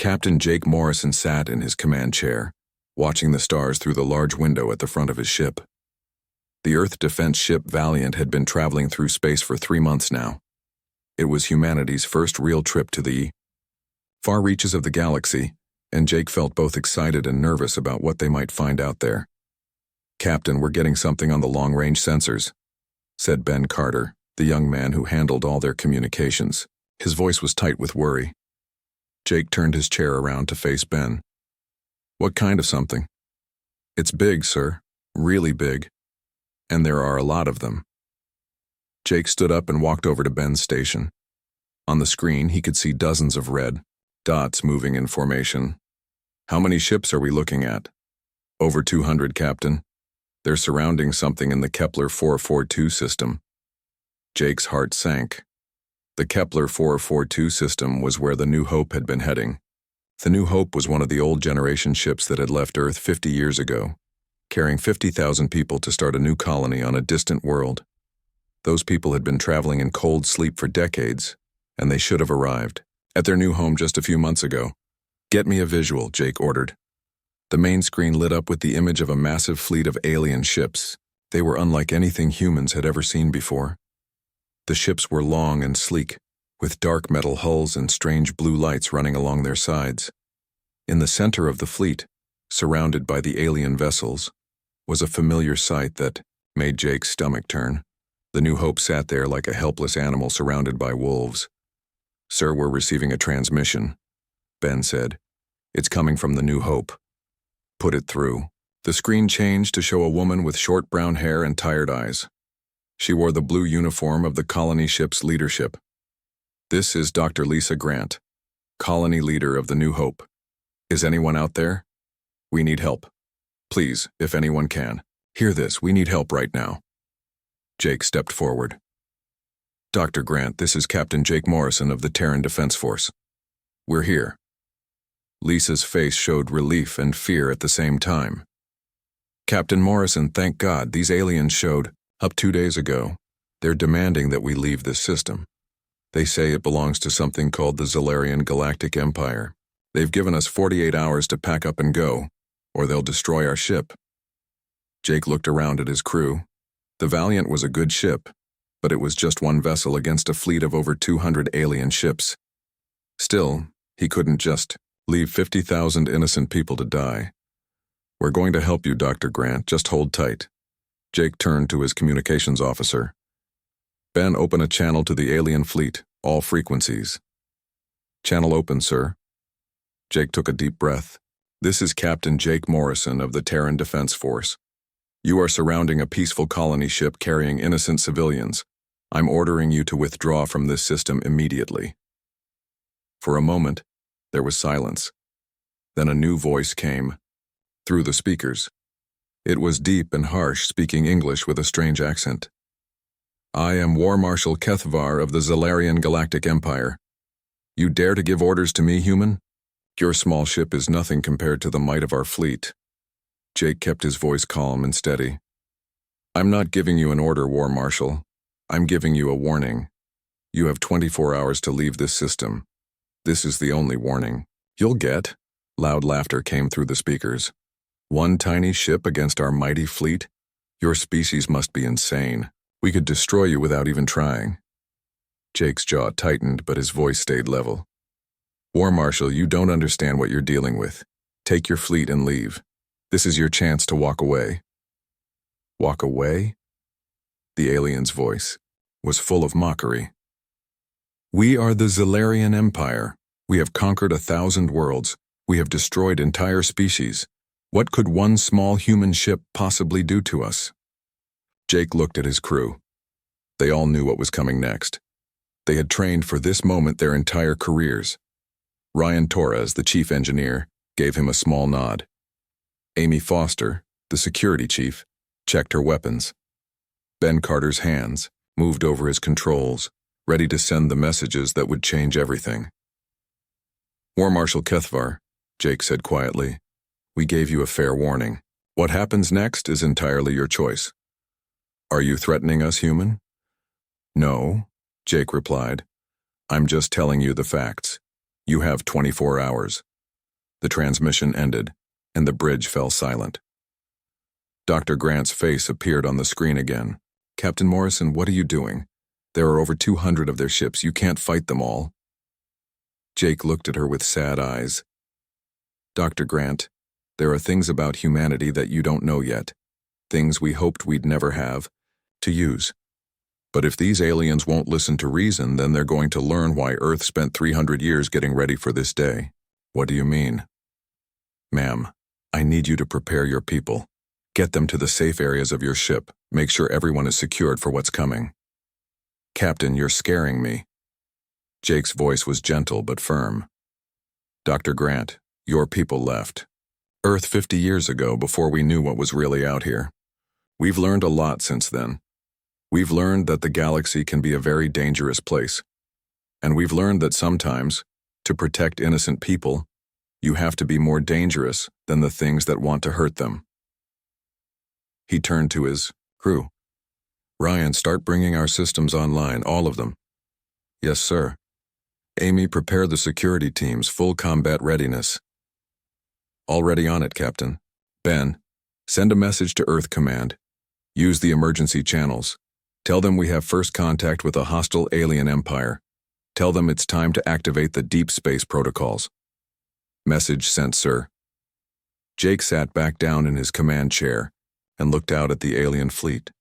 Captain Jake Morrison sat in his command chair, watching the stars through the large window at the front of his ship. The Earth defense ship Valiant had been traveling through space for 3 months now. It was humanity's first real trip to the far reaches of the galaxy, and Jake felt both excited and nervous about what they might find out there. "Captain, we're getting something on the long-range sensors," said Ben Carter, the young man who handled all their communications. His voice was tight with worry. Jake turned his chair around to face Ben. "What kind of something?" "It's big, sir. Really big. And there are a lot of them." Jake stood up and walked over to Ben's station. On the screen, he could see dozens of red dots moving in formation. "How many ships are we looking at?" "Over 200, Captain. They're surrounding something in the Kepler 442 system." Jake's heart sank. The Kepler 442 system was where the New Hope had been heading. The New Hope was one of the old generation ships that had left Earth 50 years ago, carrying 50,000 people to start a new colony on a distant world. Those people had been traveling in cold sleep for decades, and they should have arrived at their new home just a few months ago. "Get me a visual," Jake ordered. The main screen lit up with the image of a massive fleet of alien ships. They were unlike anything humans had ever seen before. The ships were long and sleek, with dark metal hulls and strange blue lights running along their sides. In the center of the fleet, surrounded by the alien vessels, was a familiar sight that made Jake's stomach turn. The New Hope sat there like a helpless animal surrounded by wolves. "Sir, we're receiving a transmission," Ben said. "It's coming from the New Hope." "Put it through." The screen changed to show a woman with short brown hair and tired eyes. She wore the blue uniform of the colony ship's leadership. "This is Dr. Lisa Grant, colony leader of the New Hope. Is anyone out there? We need help. Please, if anyone can. Hear this, we need help right now." Jake stepped forward. "Dr. Grant, this is Captain Jake Morrison of the Terran Defense Force. We're here." Lisa's face showed relief and fear at the same time. "Captain Morrison, thank God, these aliens showed up 2 days ago. They're demanding that we leave this system. They say it belongs to something called the Zalarian Galactic Empire. They've given us 48 hours to pack up and go, or they'll destroy our ship." Jake looked around at his crew. The Valiant was a good ship, but it was just one vessel against a fleet of over 200 alien ships. Still, he couldn't just leave 50,000 innocent people to die. "We're going to help you, Dr. Grant. Just hold tight." Jake turned to his communications officer. "Ben, open a channel to the alien fleet, all frequencies." "Channel open, sir." Jake took a deep breath. "This is Captain Jake Morrison of the Terran Defense Force. You are surrounding a peaceful colony ship carrying innocent civilians. I'm ordering you to withdraw from this system immediately." For a moment, there was silence. Then a new voice came through the speakers. It was deep and harsh, speaking English with a strange accent. "I am War Marshal Kethvar of the Zalarian Galactic Empire. You dare to give orders to me, human? Your small ship is nothing compared to the might of our fleet." Jake kept his voice calm and steady. "I'm not giving you an order, War Marshal. I'm giving you a warning. You have 24 hours to leave this system. This is the only warning you'll get." Loud laughter came through the speakers. "One tiny ship against our mighty fleet? Your species must be insane. We could destroy you without even trying." Jake's jaw tightened, but his voice stayed level. "War Marshal, you don't understand what you're dealing with. Take your fleet and leave. This is your chance to walk away." "Walk away?" The alien's voice was full of mockery. "We are the Zalarian Empire. We have conquered 1,000 worlds. We have destroyed entire species. What could one small human ship possibly do to us?" Jake looked at his crew. They all knew what was coming next. They had trained for this moment their entire careers. Ryan Torres, the chief engineer, gave him a small nod. Amy Foster, the security chief, checked her weapons. Ben Carter's hands moved over his controls, ready to send the messages that would change everything. "War Marshal Kethvar," Jake said quietly, "we gave you a fair warning. What happens next is entirely your choice." "Are you threatening us, human?" "No," Jake replied. "I'm just telling you the facts. You have 24 hours. The transmission ended, and the bridge fell silent. Dr. Grant's face appeared on the screen again. "Captain Morrison, what are you doing? There are over 200 of their ships. You can't fight them all." Jake looked at her with sad eyes. "Dr. Grant, there are things about humanity that you don't know yet. Things we hoped we'd never have to use. But if these aliens won't listen to reason, then they're going to learn why Earth spent 300 years getting ready for this day." "What do you mean?" "Ma'am, I need you to prepare your people. Get them to the safe areas of your ship. Make sure everyone is secured for what's coming." "Captain, you're scaring me." Jake's voice was gentle but firm. "Dr. Grant, your people left Earth 50 years ago before we knew what was really out here. We've learned a lot since then. We've learned that the galaxy can be a very dangerous place. And we've learned that sometimes, to protect innocent people, you have to be more dangerous than the things that want to hurt them." He turned to his crew. "Ryan, start bringing our systems online, all of them." "Yes, sir." "Amy, prepare the security teams, full combat readiness." "Already on it, Captain." "Ben, send a message to Earth Command. Use the emergency channels. Tell them we have first contact with a hostile alien empire. Tell them it's time to activate the deep space protocols." "Message sent, sir." Jake sat back down in his command chair and looked out at the alien fleet.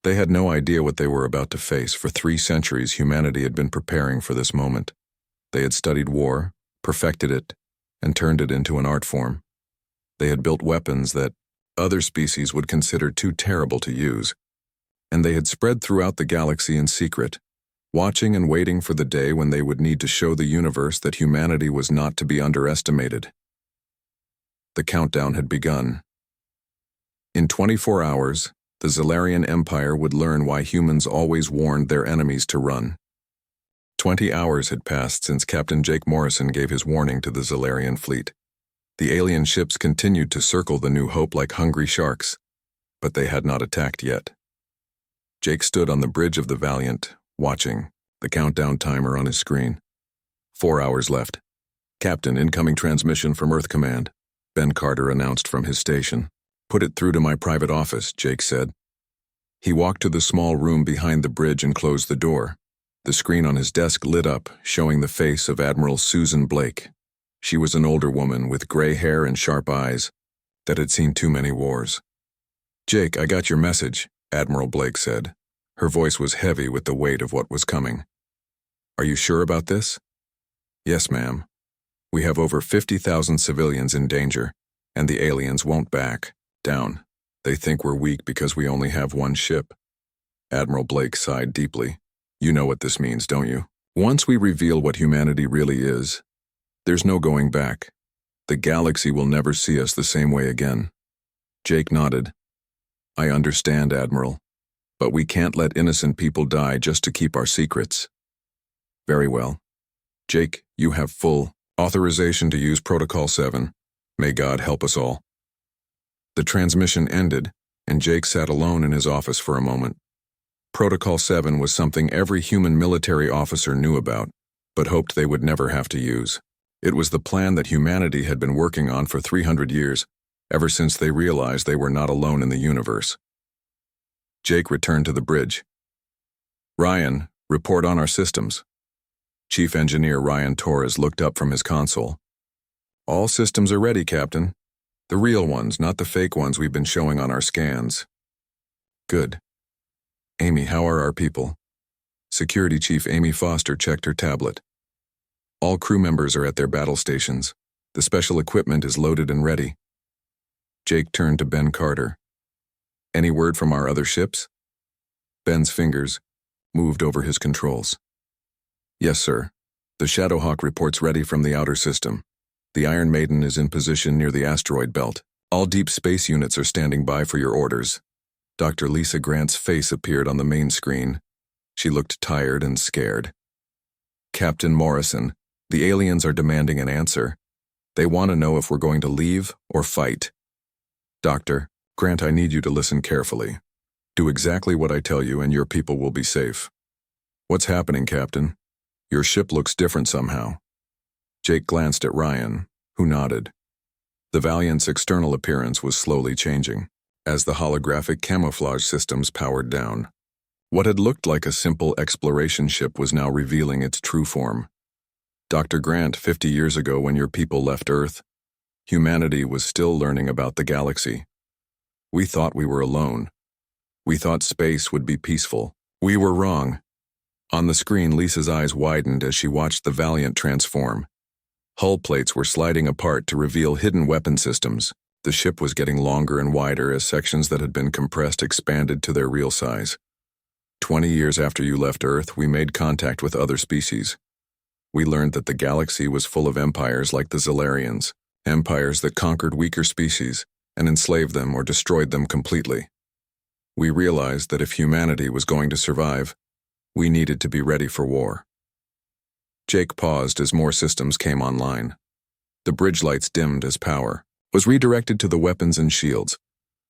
They had no idea what they were about to face. For 3 centuries, humanity had been preparing for this moment. They had studied war, perfected it, and turned it into an art form. They had built weapons that other species would consider too terrible to use. And they had spread throughout the galaxy in secret, watching and waiting for the day when they would need to show the universe that humanity was not to be underestimated. The countdown had begun. In 24 hours, the Zalarian Empire would learn why humans always warned their enemies to run. 20 hours had passed since Captain Jake Morrison gave his warning to the Zalarian fleet. The alien ships continued to circle the New Hope like hungry sharks, but they had not attacked yet. Jake stood on the bridge of the Valiant, watching, the countdown timer on his screen. 4 hours left. "Captain, incoming transmission from Earth Command," Ben Carter announced from his station. "Put it through to my private office," Jake said. He walked to the small room behind the bridge and closed the door. The screen on his desk lit up, showing the face of Admiral Susan Blake. She was an older woman with gray hair and sharp eyes that had seen too many wars. "Jake, I got your message," Admiral Blake said. Her voice was heavy with the weight of what was coming. "Are you sure about this?" "Yes, ma'am. We have over 50,000 civilians in danger, and the aliens won't back down. They think we're weak because we only have one ship." Admiral Blake sighed deeply. "You know what this means, don't you? Once we reveal what humanity really is, there's no going back. The galaxy will never see us the same way again." Jake nodded. "I understand, Admiral, but we can't let innocent people die just to keep our secrets." "Very well. Jake, you have full authorization to use Protocol 7. May God help us all." The transmission ended, and Jake sat alone in his office for a moment. Protocol 7 was something every human military officer knew about, but hoped they would never have to use. It was the plan that humanity had been working on for 300 years, ever since they realized they were not alone in the universe. Jake returned to the bridge. "Ryan, report on our systems." Chief Engineer Ryan Torres looked up from his console. "All systems are ready, Captain. The real ones, not the fake ones we've been showing on our scans." "Good. Amy, how are our people?" Security Chief Amy Foster checked her tablet. "All crew members are at their battle stations. The special equipment is loaded and ready." Jake turned to Ben Carter. "Any word from our other ships?" Ben's fingers moved over his controls. "Yes, sir. The Shadowhawk reports ready from the outer system. The Iron Maiden is in position near the asteroid belt. All deep space units are standing by for your orders." Dr. Lisa Grant's face appeared on the main screen. She looked tired and scared. "Captain Morrison, the aliens are demanding an answer. They want to know if we're going to leave or fight." "Dr. Grant, I need you to listen carefully. Do exactly what I tell you and your people will be safe." "What's happening, Captain? Your ship looks different somehow." Jake glanced at Ryan. who nodded. The Valiant's external appearance was slowly changing, as the holographic camouflage systems powered down. What had looked like a simple exploration ship was now revealing its true form. Dr. Grant, 50 years ago when your people left Earth, humanity was still learning about the galaxy. We thought we were alone. We thought space would be peaceful. We were wrong. On the screen, Lisa's eyes widened as she watched the Valiant transform. Hull plates were sliding apart to reveal hidden weapon systems. The ship was getting longer and wider as sections that had been compressed expanded to their real size. 20 years after you left Earth, we made contact with other species. We learned that the galaxy was full of empires like the Zolarians, empires that conquered weaker species and enslaved them or destroyed them completely. We realized that if humanity was going to survive, we needed to be ready for war. Jake paused as more systems came online. The bridge lights dimmed as power was redirected to the weapons and shields.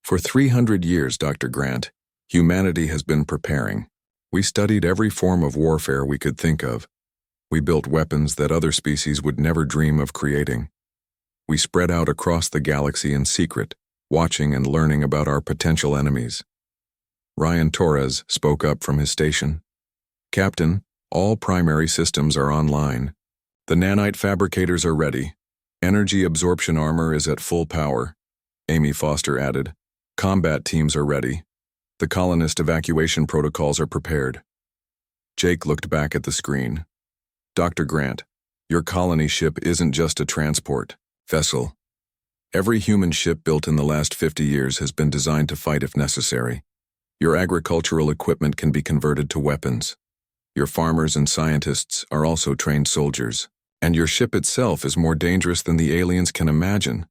For 300 years, Dr. Grant, humanity has been preparing. We studied every form of warfare we could think of. We built weapons that other species would never dream of creating. We spread out across the galaxy in secret, watching and learning about our potential enemies. Ryan Torres spoke up from his station. Captain, all primary systems are online. The nanite fabricators are ready. Energy absorption armor is at full power. Amy Foster added. Combat teams are ready. The colonist evacuation protocols are prepared. Jake looked back at the screen. Dr. Grant, your colony ship isn't just a transport vessel. Every human ship built in the last 50 years has been designed to fight if necessary. Your agricultural equipment can be converted to weapons. Your farmers and scientists are also trained soldiers. And your ship itself is more dangerous than the aliens can imagine.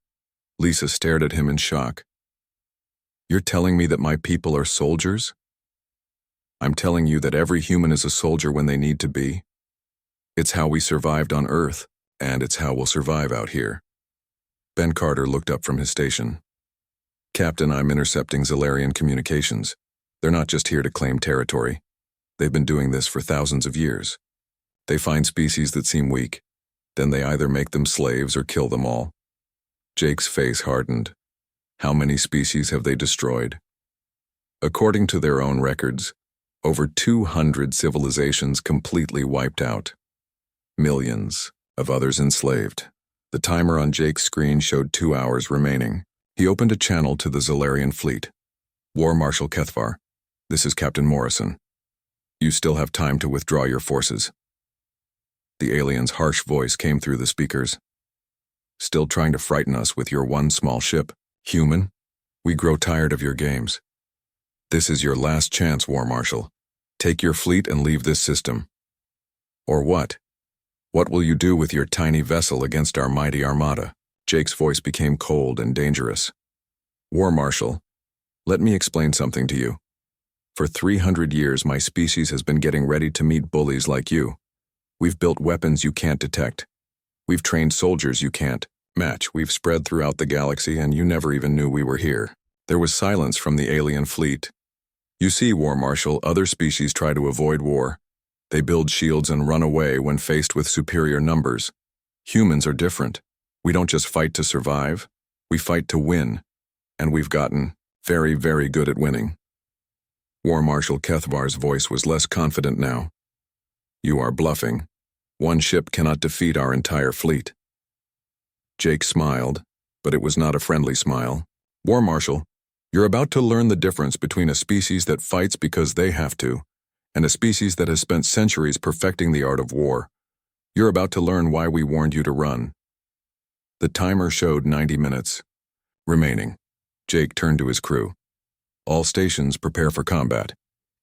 Lisa stared at him in shock. You're telling me that my people are soldiers? I'm telling you that every human is a soldier when they need to be. It's how we survived on Earth, and it's how we'll survive out here. Ben Carter looked up from his station. Captain, I'm intercepting Zolarian communications. They're not just here to claim territory. They've been doing this for thousands of years. They find species that seem weak. Then they either make them slaves or kill them all. Jake's face hardened. How many species have they destroyed? According to their own records, over 200 civilizations completely wiped out. Millions of others enslaved. The timer on Jake's screen showed 2 hours remaining. He opened a channel to the Zolarian fleet. War Marshal Kethvar, this is Captain Morrison. You still have time to withdraw your forces. The alien's harsh voice came through the speakers. Still trying to frighten us with your one small ship, human? We grow tired of your games. This is your last chance, War Marshal. Take your fleet and leave this system. Or what? What will you do with your tiny vessel against our mighty armada? Jake's voice became cold and dangerous. War Marshal, let me explain something to you. For 300 years, my species has been getting ready to meet bullies like you. We've built weapons you can't detect. We've trained soldiers you can't match. We've spread throughout the galaxy and you never even knew we were here. There was silence from the alien fleet. You see, War Marshal, other species try to avoid war. They build shields and run away when faced with superior numbers. Humans are different. We don't just fight to survive. We fight to win. And we've gotten very, very good at winning. War Marshal Kethvar's voice was less confident now. You are bluffing. One ship cannot defeat our entire fleet. Jake smiled, but it was not a friendly smile. War Marshal, you're about to learn the difference between a species that fights because they have to, and a species that has spent centuries perfecting the art of war. You're about to learn why we warned you to run. The timer showed 90 minutes remaining. Jake turned to his crew. All stations prepare for combat.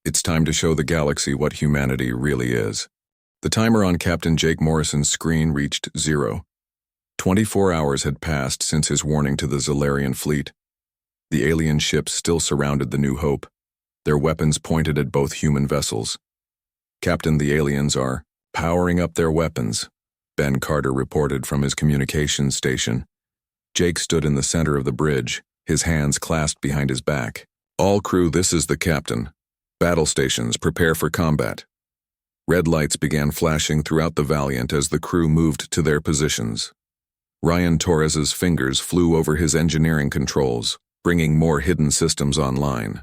It's time to show the galaxy what humanity really is. The timer on Captain Jake Morrison's screen reached 0. 24 hours had passed since his warning to the Zolarian fleet. The alien ships still surrounded the New Hope, their weapons pointed at both human vessels. Captain, the aliens are powering up their weapons, Ben Carter reported from his communications station. Jake stood in the center of the bridge, his hands clasped behind his back. All crew, this is the captain. Battle stations, prepare for combat. Red lights began flashing throughout the Valiant as the crew moved to their positions. Ryan Torres's fingers flew over his engineering controls, bringing more hidden systems online.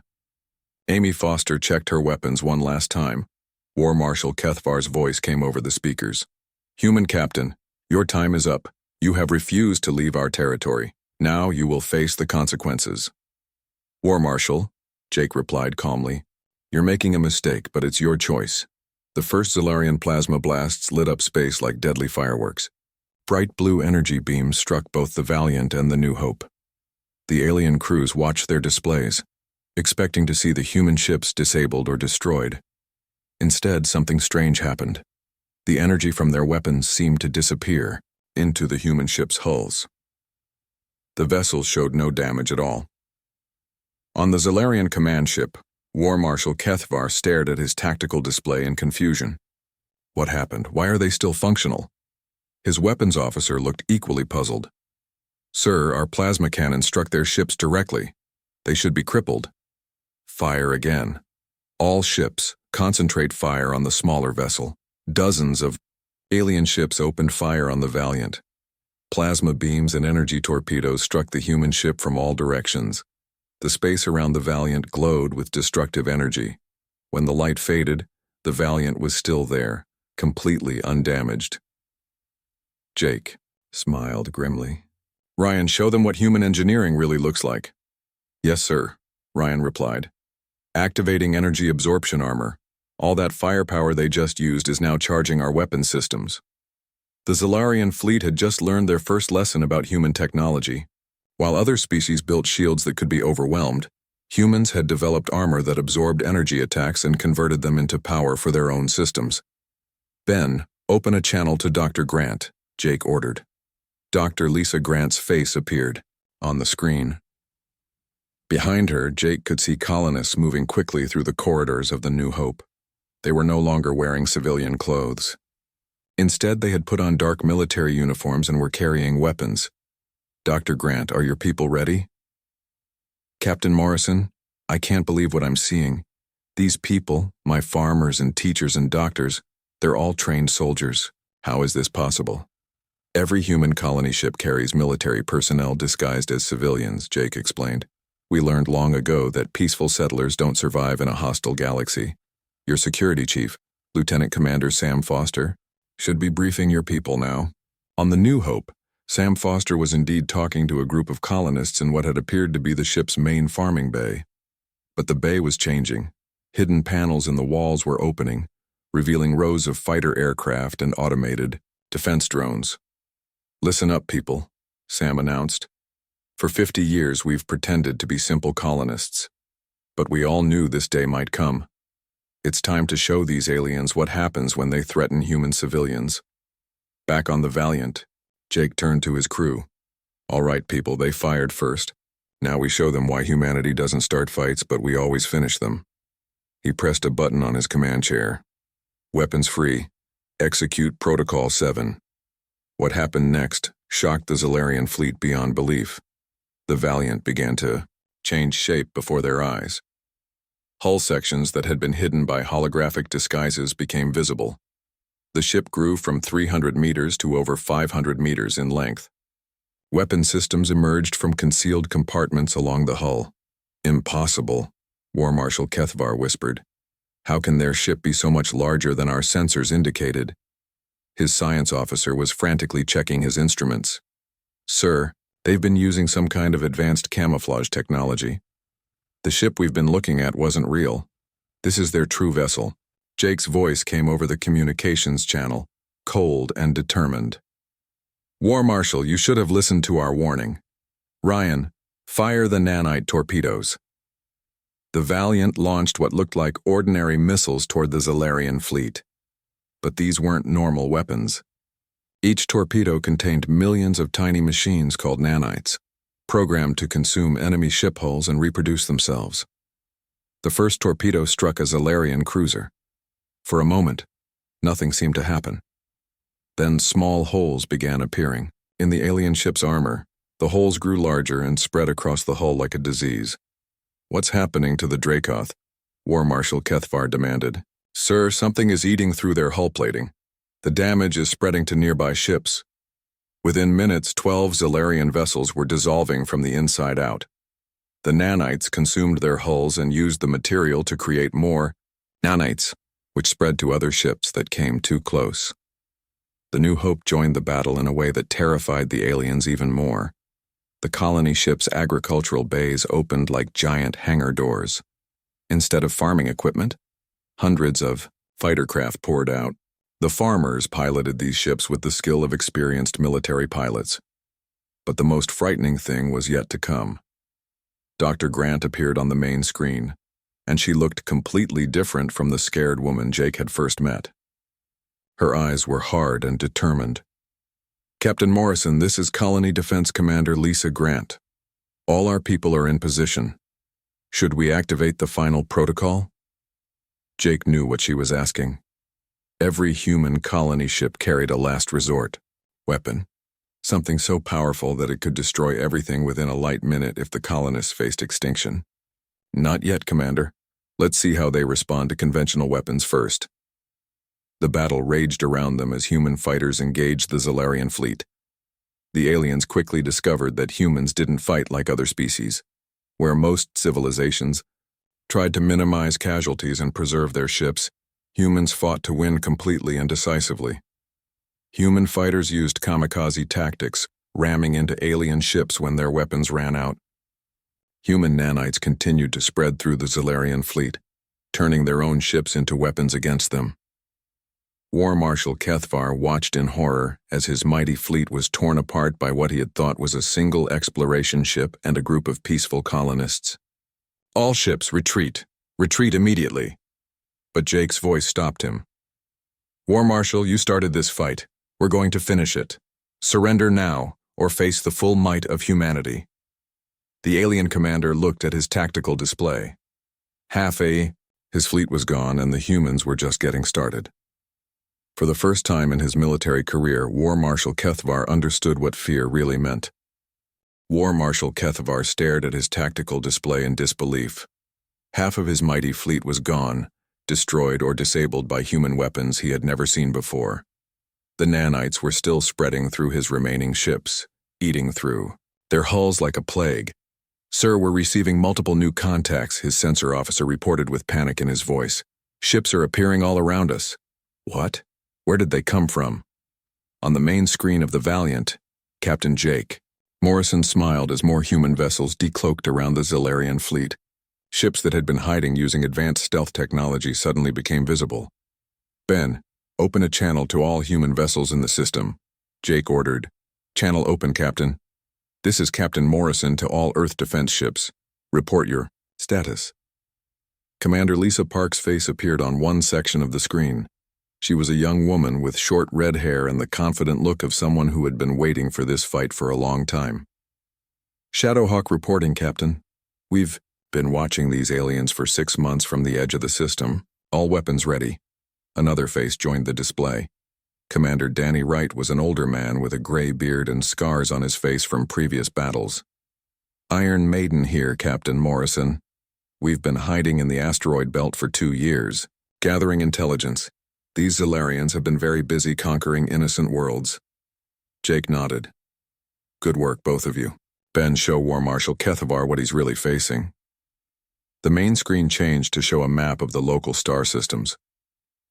Amy Foster checked her weapons one last time. War Marshal Kethvar's voice came over the speakers. "Human Captain, your time is up. You have refused to leave our territory. Now you will face the consequences." "War Marshal," Jake replied calmly, "you're making a mistake, but it's your choice." The first Zalarian plasma blasts lit up space like deadly fireworks. Bright blue energy beams struck both the Valiant and the New Hope. The alien crews watched their displays, expecting to see the human ships disabled or destroyed. Instead, something strange happened. The energy from their weapons seemed to disappear into the human ships' hulls. The vessels showed no damage at all. On the Zalarian command ship, War Marshal Kethvar stared at his tactical display in confusion. What happened? Why are they still functional? His weapons officer looked equally puzzled. "Sir, our plasma cannons struck their ships directly. They should be crippled." Fire again. All ships, concentrate fire on the smaller vessel. Dozens of alien ships opened fire on the Valiant. Plasma beams and energy torpedoes struck the human ship from all directions. The space around the Valiant glowed with destructive energy. When the light faded, the Valiant was still there, completely undamaged. Jake smiled grimly. "Ryan, show them what human engineering really looks like." "Yes, sir," Ryan replied. "Activating energy absorption armor. All that firepower they just used is now charging our weapon systems." The Zalarian fleet had just learned their first lesson about human technology. While other species built shields that could be overwhelmed, humans had developed armor that absorbed energy attacks and converted them into power for their own systems. "Ben, open a channel to Dr. Grant," Jake ordered. Dr. Lisa Grant's face appeared on the screen. Behind her, Jake could see colonists moving quickly through the corridors of the New Hope. They were no longer wearing civilian clothes. Instead, they had put on dark military uniforms and were carrying weapons. "Dr. Grant, are your people ready?" "Captain Morrison, I can't believe what I'm seeing. These people, my farmers and teachers and doctors, they're all trained soldiers. How is this possible?" "Every human colony ship carries military personnel disguised as civilians," Jake explained. "We learned long ago that peaceful settlers don't survive in a hostile galaxy. Your security chief, Lieutenant Commander Sam Foster, should be briefing your people now." On the New Hope, Sam Foster was indeed talking to a group of colonists in what had appeared to be the ship's main farming bay. But the bay was changing. Hidden panels in the walls were opening, revealing rows of fighter aircraft and automated defense drones. "Listen up, people," Sam announced. "For 50 years we've pretended to be simple colonists. But we all knew this day might come. It's time to show these aliens what happens when they threaten human civilians." Back on the Valiant, Jake turned to his crew. "All right, people, they fired first. Now we show them why humanity doesn't start fights, but we always finish them." He pressed a button on his command chair. "Weapons free. Execute Protocol 7. What happened next shocked the Zalarian fleet beyond belief. The Valiant began to change shape before their eyes. Hull sections that had been hidden by holographic disguises became visible. The ship grew from 300 meters to over 500 meters in length. Weapon systems emerged from concealed compartments along the hull. "Impossible," War Marshal Kethvar whispered. "How can their ship be so much larger than our sensors indicated?" His science officer was frantically checking his instruments. "Sir, they've been using some kind of advanced camouflage technology. The ship we've been looking at wasn't real. This is their true vessel." Jake's voice came over the communications channel, cold and determined. "War Marshal, you should have listened to our warning. Ryan, fire the nanite torpedoes." The Valiant launched what looked like ordinary missiles toward the Zalarian fleet. But these weren't normal weapons. Each torpedo contained millions of tiny machines called nanites, programmed to consume enemy ship hulls and reproduce themselves. The first torpedo struck a Zalarian cruiser. For a moment, nothing seemed to happen. Then small holes began appearing. In the alien ship's armor, the holes grew larger and spread across the hull like a disease. "What's happening to the Dracoth?" War Marshal Kethvar demanded. "Sir, something is eating through their hull plating. The damage is spreading to nearby ships." Within minutes, 12 Zalarian vessels were dissolving from the inside out. The nanites consumed their hulls and used the material to create more nanites, which spread to other ships that came too close. The New Hope joined the battle in a way that terrified the aliens even more. The colony ship's agricultural bays opened like giant hangar doors. Instead of farming equipment, hundreds of fighter craft poured out. The farmers piloted these ships with the skill of experienced military pilots. But the most frightening thing was yet to come. Dr. Grant appeared on the main screen, and she looked completely different from the scared woman Jake had first met. Her eyes were hard and determined. "Captain Morrison, this is Colony Defense Commander Lisa Grant. All our people are in position. Should we activate the final protocol?" Jake knew what she was asking. Every human colony ship carried a last resort weapon, something so powerful that it could destroy everything within a light minute if the colonists faced extinction. "Not yet, Commander. Let's see how they respond to conventional weapons first." The battle raged around them as human fighters engaged the Zalarian fleet. The aliens quickly discovered that humans didn't fight like other species, where most civilizations tried to minimize casualties and preserve their ships. Humans fought to win completely and decisively. Human fighters used kamikaze tactics, ramming into alien ships when their weapons ran out. Human nanites continued to spread through the Zalarian fleet, turning their own ships into weapons against them. War Marshal Kethvar watched in horror as his mighty fleet was torn apart by what he had thought was a single exploration ship and a group of peaceful colonists. "All ships, retreat. Retreat immediately." But Jake's voice stopped him. "War Marshal, you started this fight. We're going to finish it. Surrender now, or face the full might of humanity." The alien commander looked at his tactical display. His fleet was gone and the humans were just getting started. For the first time in his military career, War Marshal Kethvar understood what fear really meant. War Marshal Kethvar stared at his tactical display in disbelief. Half of his mighty fleet was gone, destroyed or disabled by human weapons he had never seen before. The nanites were still spreading through his remaining ships, eating through their hulls like a plague. "Sir, we're receiving multiple new contacts," his sensor officer reported with panic in his voice. "Ships are appearing all around us." "What? Where did they come from?" On the main screen of the Valiant, Captain Jake. Morrison smiled as more human vessels decloaked around the Zalarian fleet. Ships that had been hiding using advanced stealth technology suddenly became visible. "Ben, open a channel to all human vessels in the system," Jake ordered. "Channel open, Captain. This is Captain Morrison to all Earth defense ships. Report your status." Commander Lisa Park's face appeared on one section of the screen. She was a young woman with short red hair and the confident look of someone who had been waiting for this fight for a long time. "Shadowhawk reporting, Captain. We've been watching these aliens for 6 months from the edge of the system. All weapons ready." Another face joined the display. Commander Danny Wright was an older man with a gray beard and scars on his face from previous battles. "Iron Maiden here, Captain Morrison. We've been hiding in the asteroid belt for 2 years, gathering intelligence. These Zalarians have been very busy conquering innocent worlds." Jake nodded. "Good work, both of you. Ben, show War Marshal Kethvar what he's really facing." The main screen changed to show a map of the local star systems.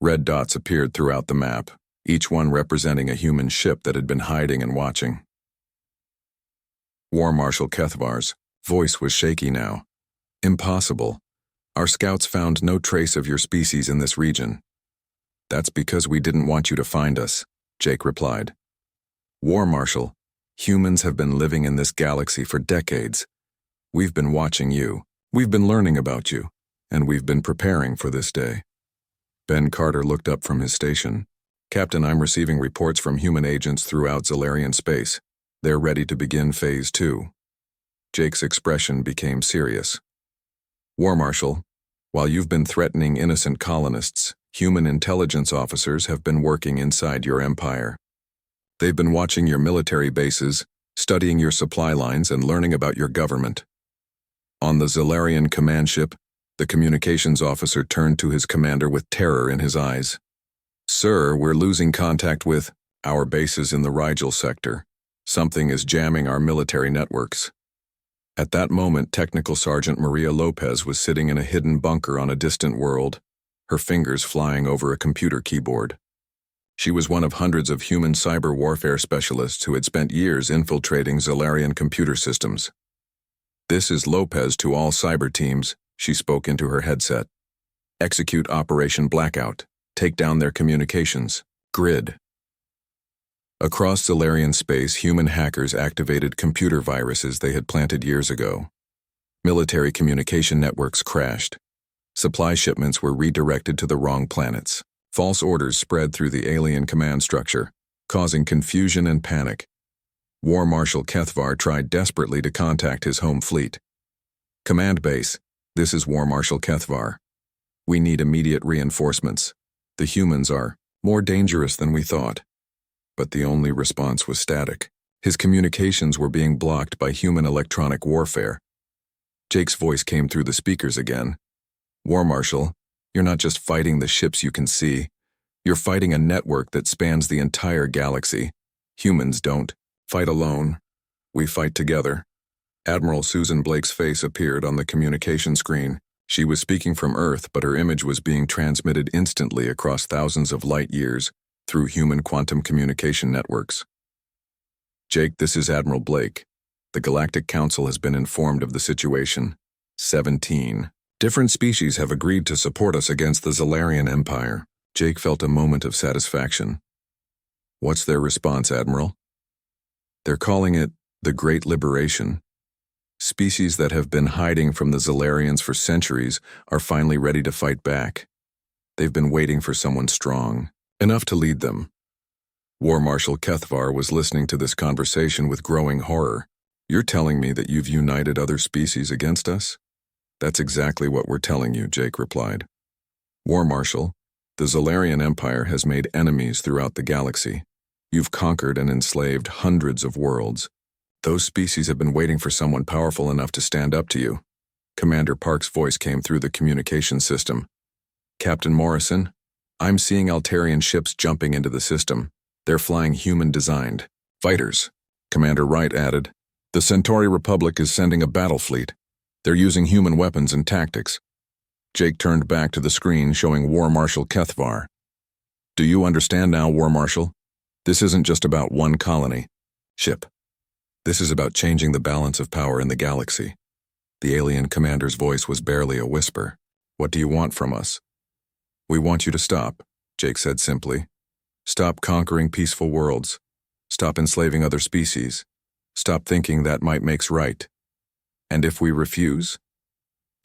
Red dots appeared throughout the map, each one representing a human ship that had been hiding and watching. War Marshal Kethvar's voice was shaky now. "Impossible. Our scouts found no trace of your species in this region." "That's because we didn't want you to find us," Jake replied. "War Marshal, humans have been living in this galaxy for decades. We've been watching you. We've been learning about you, and we've been preparing for this day." Ben Carter looked up from his station. "Captain, I'm receiving reports from human agents throughout Zalarian space. They're ready to begin Phase 2. Jake's expression became serious. "War Marshal, while you've been threatening innocent colonists, human intelligence officers have been working inside your empire. They've been watching your military bases, studying your supply lines, and learning about your government." On the Zalarian command ship, the communications officer turned to his commander with terror in his eyes. "Sir, we're losing contact with our bases in the Rigel sector. Something is jamming our military networks. At that moment, Technical Sergeant Maria Lopez was sitting in a hidden bunker on a distant world, her fingers flying over a computer keyboard. She was one of hundreds of human cyber warfare specialists who had spent years infiltrating Zolarian computer systems. "This is Lopez to all cyber teams," she spoke into her headset. "Execute Operation Blackout. Take down their communications. Grid." Across Zolarian space, human hackers activated computer viruses they had planted years ago. Military communication networks crashed. Supply shipments were redirected to the wrong planets. False orders spread through the alien command structure, causing confusion and panic. War Marshal Kethvar tried desperately to contact his home fleet. "Command base, this is War Marshal Kethvar. We need immediate reinforcements. The humans are more dangerous than we thought." But the only response was static. His communications were being blocked by human electronic warfare. Jake's voice came through the speakers again. "War Marshal, you're not just fighting the ships you can see. You're fighting a network that spans the entire galaxy. Humans don't fight alone. We fight together." Admiral Susan Blake's face appeared on the communication screen. She was speaking from Earth, but her image was being transmitted instantly across thousands of light years through human quantum communication networks. "Jake, this is Admiral Blake. The Galactic Council has been informed of the situation. 17 different species have agreed to support us against the Zolarian Empire." Jake felt a moment of satisfaction. "What's their response, Admiral?" "They're calling it the Great Liberation. Species that have been hiding from the Zolarians for centuries are finally ready to fight back. They've been waiting for someone strong enough to lead them." War Marshal Kethvar was listening to this conversation with growing horror. "You're telling me that you've united other species against us?" "That's exactly what we're telling you," Jake replied. "War Marshal, the Zolarian Empire has made enemies throughout the galaxy. You've conquered and enslaved hundreds of worlds. Those species have been waiting for someone powerful enough to stand up to you." Commander Park's voice came through the communication system. "Captain Morrison, I'm seeing Altarian ships jumping into the system. They're flying human-designed fighters." Commander Wright added, "The Centauri Republic is sending a battle fleet. They're using human weapons and tactics." Jake turned back to the screen showing War Marshal Kethvar. "Do you understand now, War Marshal? This isn't just about one colony ship. This is about changing the balance of power in the galaxy." The alien commander's voice was barely a whisper. "What do you want from us?" "We want you to stop," Jake said simply. "Stop conquering peaceful worlds. Stop enslaving other species. Stop thinking that might makes right. And if we refuse?"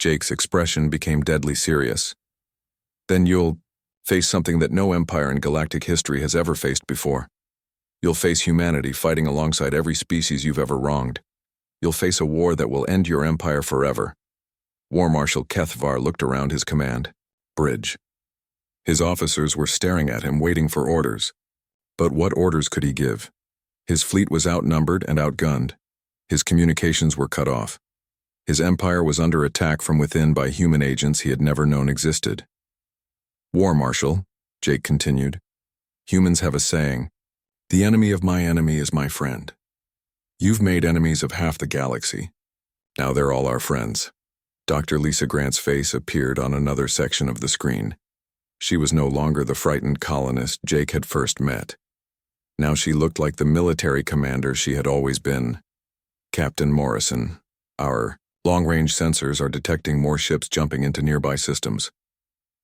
Jake's expression became deadly serious. "Then you'll face something that no empire in galactic history has ever faced before. You'll face humanity fighting alongside every species you've ever wronged. You'll face a war that will end your empire forever." War Marshal Kethvar looked around his command. Bridge. His officers were staring at him, waiting for orders. But what orders could he give? His fleet was outnumbered and outgunned. His communications were cut off. His empire was under attack from within by human agents he had never known existed. "War Marshal," Jake continued, "humans have a saying, 'The enemy of my enemy is my friend.' You've made enemies of half the galaxy. Now they're all our friends." Dr. Lisa Grant's face appeared on another section of the screen. She was no longer the frightened colonist Jake had first met. Now she looked like the military commander she had always been. "Captain Morrison, our long-range sensors are detecting more ships jumping into nearby systems.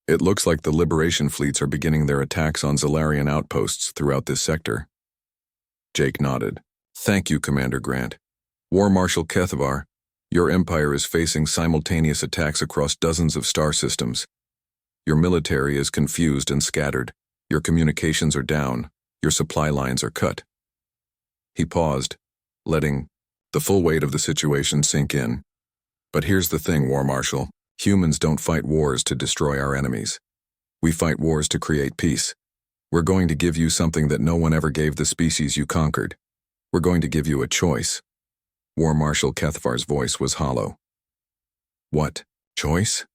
It looks like the Liberation fleets are beginning their attacks on Zolarian outposts throughout this sector." Jake nodded. "Thank you, Commander Grant. War Marshal Kethvar, your empire is facing simultaneous attacks across dozens of star systems. Your military is confused and scattered. Your communications are down. Your supply lines are cut." He paused, letting the full weight of the situation sink in. "But here's the thing, War Marshal. Humans don't fight wars to destroy our enemies. We fight wars to create peace. We're going to give you something that no one ever gave the species you conquered. We're going to give you a choice." War Marshal Kethvar's voice was hollow. "What choice?"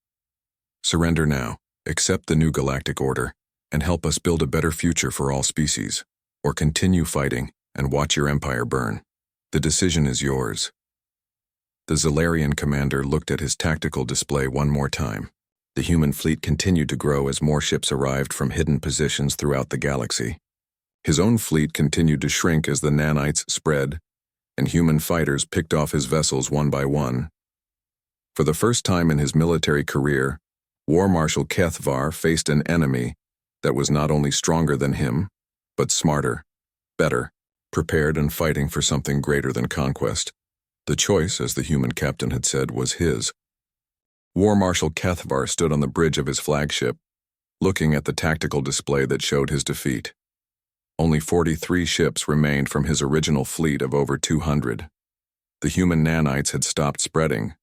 "Surrender now, accept the new galactic order, and help us build a better future for all species, or continue fighting and watch your empire burn. The decision is yours." The Zalarian commander looked at his tactical display one more time. The human fleet continued to grow as more ships arrived from hidden positions throughout the galaxy. His own fleet continued to shrink as the nanites spread, and human fighters picked off his vessels one by one. For the first time in his military career, War Marshal Kethvar faced an enemy that was not only stronger than him, but smarter, better, prepared and fighting for something greater than conquest. The choice, as the human captain had said, was his. War Marshal Kethvar stood on the bridge of his flagship, looking at the tactical display that showed his defeat. Only 43 ships remained from his original fleet of over 200. The human nanites had stopped spreading,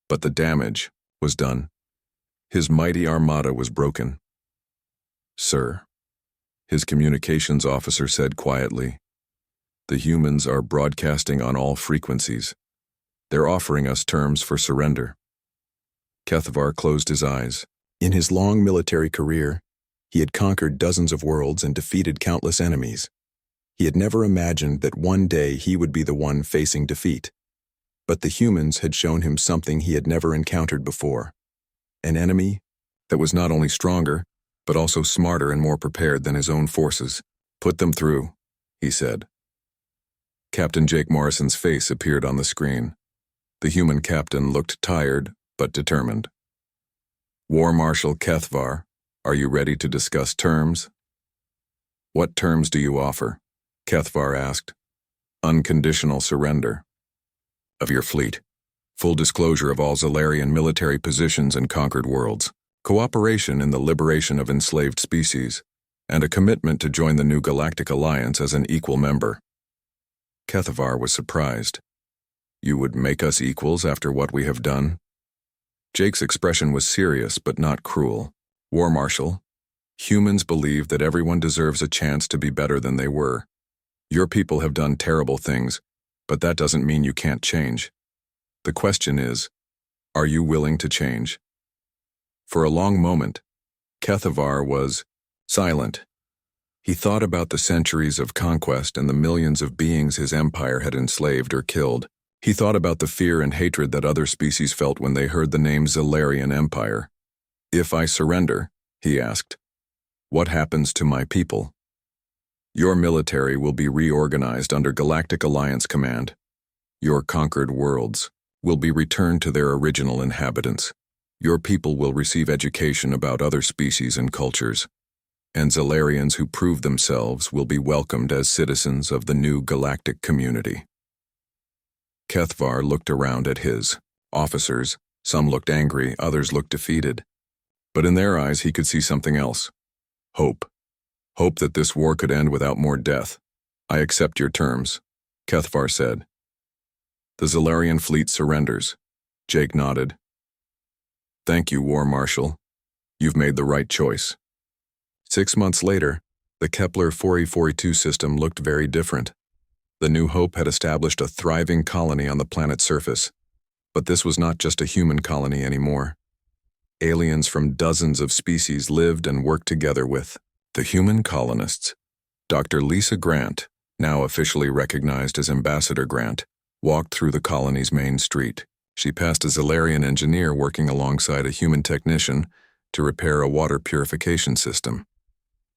but the damage was done. His mighty armada was broken. "Sir," his communications officer said quietly, "the humans are broadcasting on all frequencies. They're offering us terms for surrender." Kethvar closed his eyes. In his long military career, he had conquered dozens of worlds and defeated countless enemies. He had never imagined that one day he would be the one facing defeat. But the humans had shown him something he had never encountered before. An enemy that was not only stronger, but also smarter and more prepared than his own forces. "Put them through," he said. Captain Jake Morrison's face appeared on the screen. The human captain looked tired, but determined. "War Marshal Kethvar, are you ready to discuss terms?" "What terms do you offer?" Kethvar asked. "Unconditional surrender of your fleet, full disclosure of all Zalarian military positions in conquered worlds, cooperation in the liberation of enslaved species, and a commitment to join the new Galactic Alliance as an equal member." Kethvar was surprised. "You would make us equals after what we have done?" Jake's expression was serious but not cruel. "War Marshal, humans believe that everyone deserves a chance to be better than they were. Your people have done terrible things, but that doesn't mean you can't change. The question is, are you willing to change?" For a long moment, Kethvar was silent. He thought about the centuries of conquest and the millions of beings his empire had enslaved or killed. He thought about the fear and hatred that other species felt when they heard the name Zalarian Empire. "If I surrender," he asked, "what happens to my people?" "Your military will be reorganized under Galactic Alliance command. Your conquered worlds will be returned to their original inhabitants. Your people will receive education about other species and cultures, and Zalarians who prove themselves will be welcomed as citizens of the new galactic community." Kethvar looked around at his officers. Some looked angry, others looked defeated. But in their eyes he could see something else. Hope. Hope that this war could end without more death. "I accept your terms," Kethvar said. "The Zalarian fleet surrenders." Jake nodded. "Thank you, War Marshal. You've made the right choice." 6 months later, the Kepler 4E42 system looked very different. The New Hope had established a thriving colony on the planet's surface. But this was not just a human colony anymore. Aliens from dozens of species lived and worked together with the human colonists. Dr. Lisa Grant, now officially recognized as Ambassador Grant, walked through the colony's main street. She passed a Zalarian engineer working alongside a human technician to repair a water purification system.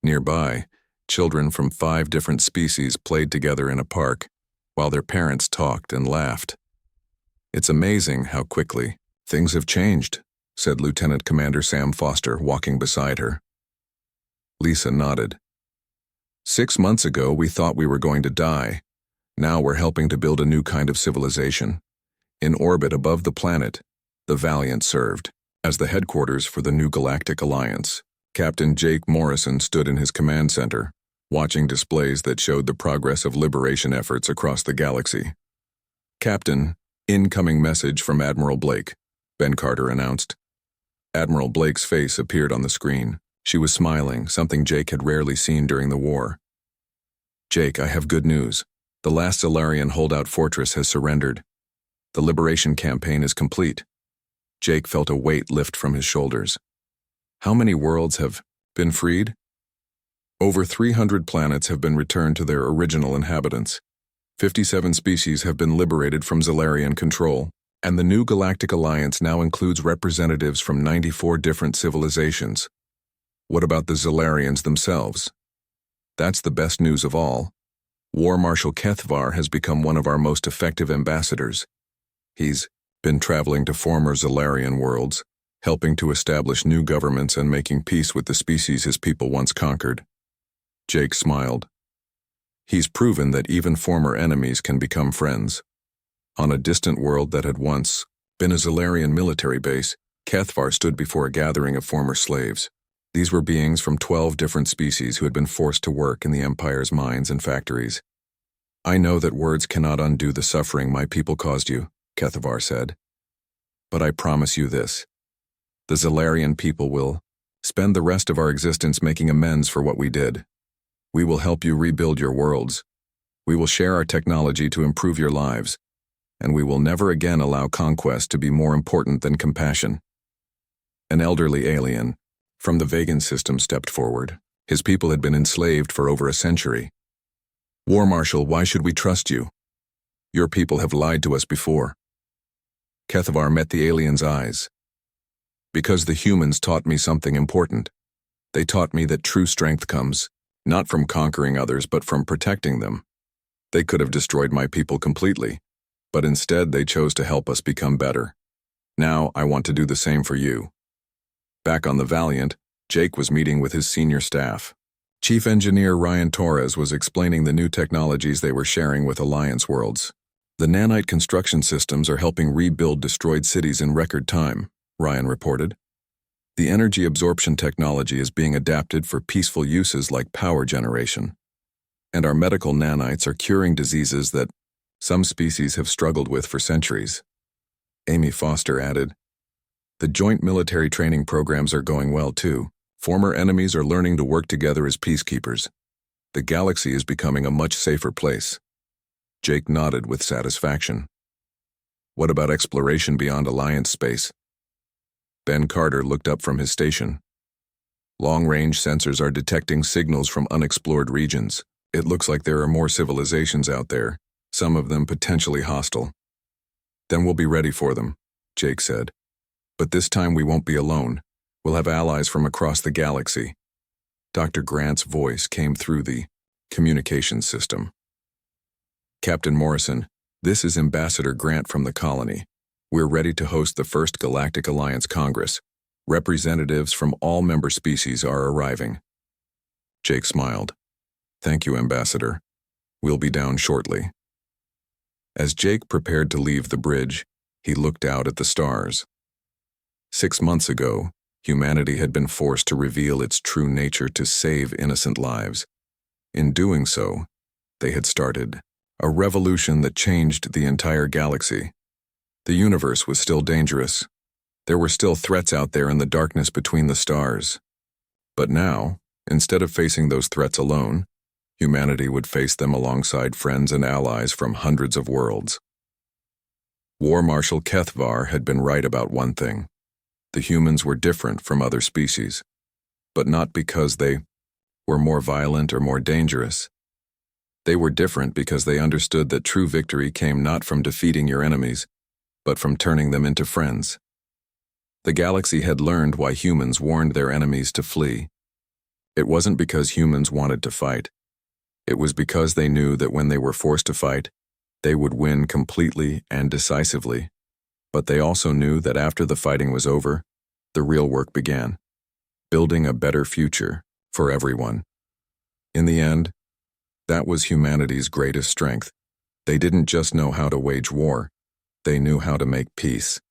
Nearby, children from 5 different species played together in a park, while their parents talked and laughed. "It's amazing how quickly things have changed," said Lieutenant Commander Sam Foster, walking beside her. Lisa nodded. 6 months ago, we thought we were going to die. Now we're helping to build a new kind of civilization. In orbit above the planet, the Valiant served as the headquarters for the new Galactic Alliance. Captain Jake Morrison stood in his command center, watching displays that showed the progress of liberation efforts across the galaxy. "Captain, incoming message from Admiral Blake," Ben Carter announced. Admiral Blake's face appeared on the screen. She was smiling, something Jake had rarely seen during the war. "Jake, I have good news. The last Zalarian holdout fortress has surrendered. The liberation campaign is complete." Jake felt a weight lift from his shoulders. "How many worlds have been freed?" Over 300 planets have been returned to their original inhabitants. 57 species have been liberated from Zalarian control, and the new Galactic Alliance now includes representatives from 94 different civilizations. What about the Zalarians themselves? That's the best news of all. War Marshal Kethvar has become one of our most effective ambassadors. He's been traveling to former Zalarian worlds, helping to establish new governments and making peace with the species his people once conquered. Jake smiled. He's proven that even former enemies can become friends. On a distant world that had once been a Zalarian military base, Kethvar stood before a gathering of former slaves. These were beings from 12 different species who had been forced to work in the Empire's mines and factories. "I know that words cannot undo the suffering my people caused you," Kethvar said. "But I promise you this. The Zalarian people will spend the rest of our existence making amends for what we did. We will help you rebuild your worlds. We will share our technology to improve your lives, and we will never again allow conquest to be more important than compassion." An elderly alien from the Vegan system stepped forward. His people had been enslaved for over a century. "War Marshal, why should we trust you? Your people have lied to us before." Kethvar met the alien's eyes. "Because the humans taught me something important. They taught me that true strength comes not from conquering others, but from protecting them. They could have destroyed my people completely, but instead they chose to help us become better. Now I want to do the same for you." Back on the Valiant, Jake was meeting with his senior staff. Chief Engineer Ryan Torres was explaining the new technologies they were sharing with Alliance worlds. "The nanite construction systems are helping rebuild destroyed cities in record time," Ryan reported. "The energy absorption technology is being adapted for peaceful uses like power generation. And our medical nanites are curing diseases that some species have struggled with for centuries." Amy Foster added, "The joint military training programs are going well too. Former enemies are learning to work together as peacekeepers. The galaxy is becoming a much safer place." Jake nodded with satisfaction. "What about exploration beyond Alliance space?" Ben Carter looked up from his station. "Long-range sensors are detecting signals from unexplored regions. It looks like there are more civilizations out there, some of them potentially hostile." "Then we'll be ready for them," Jake said. "But this time we won't be alone. We'll have allies from across the galaxy." Dr. Grant's voice came through the communications system. "Captain Morrison, this is Ambassador Grant from the colony. We're ready to host the first Galactic Alliance Congress. Representatives from all member species are arriving." Jake smiled. "Thank you, Ambassador. We'll be down shortly." As Jake prepared to leave the bridge, he looked out at the stars. 6 months ago, humanity had been forced to reveal its true nature to save innocent lives. In doing so, they had started a revolution that changed the entire galaxy. The universe was still dangerous. There were still threats out there in the darkness between the stars. But now, instead of facing those threats alone, humanity would face them alongside friends and allies from hundreds of worlds. War Marshal Kethvar had been right about one thing. The humans were different from other species, but not because they were more violent or more dangerous. They were different because they understood that true victory came not from defeating your enemies, but from turning them into friends. The galaxy had learned why humans warned their enemies to flee. It wasn't because humans wanted to fight. It was because they knew that when they were forced to fight, they would win completely and decisively. But they also knew that after the fighting was over, the real work began, building a better future for everyone. In the end, that was humanity's greatest strength. They didn't just know how to wage war, they knew how to make peace.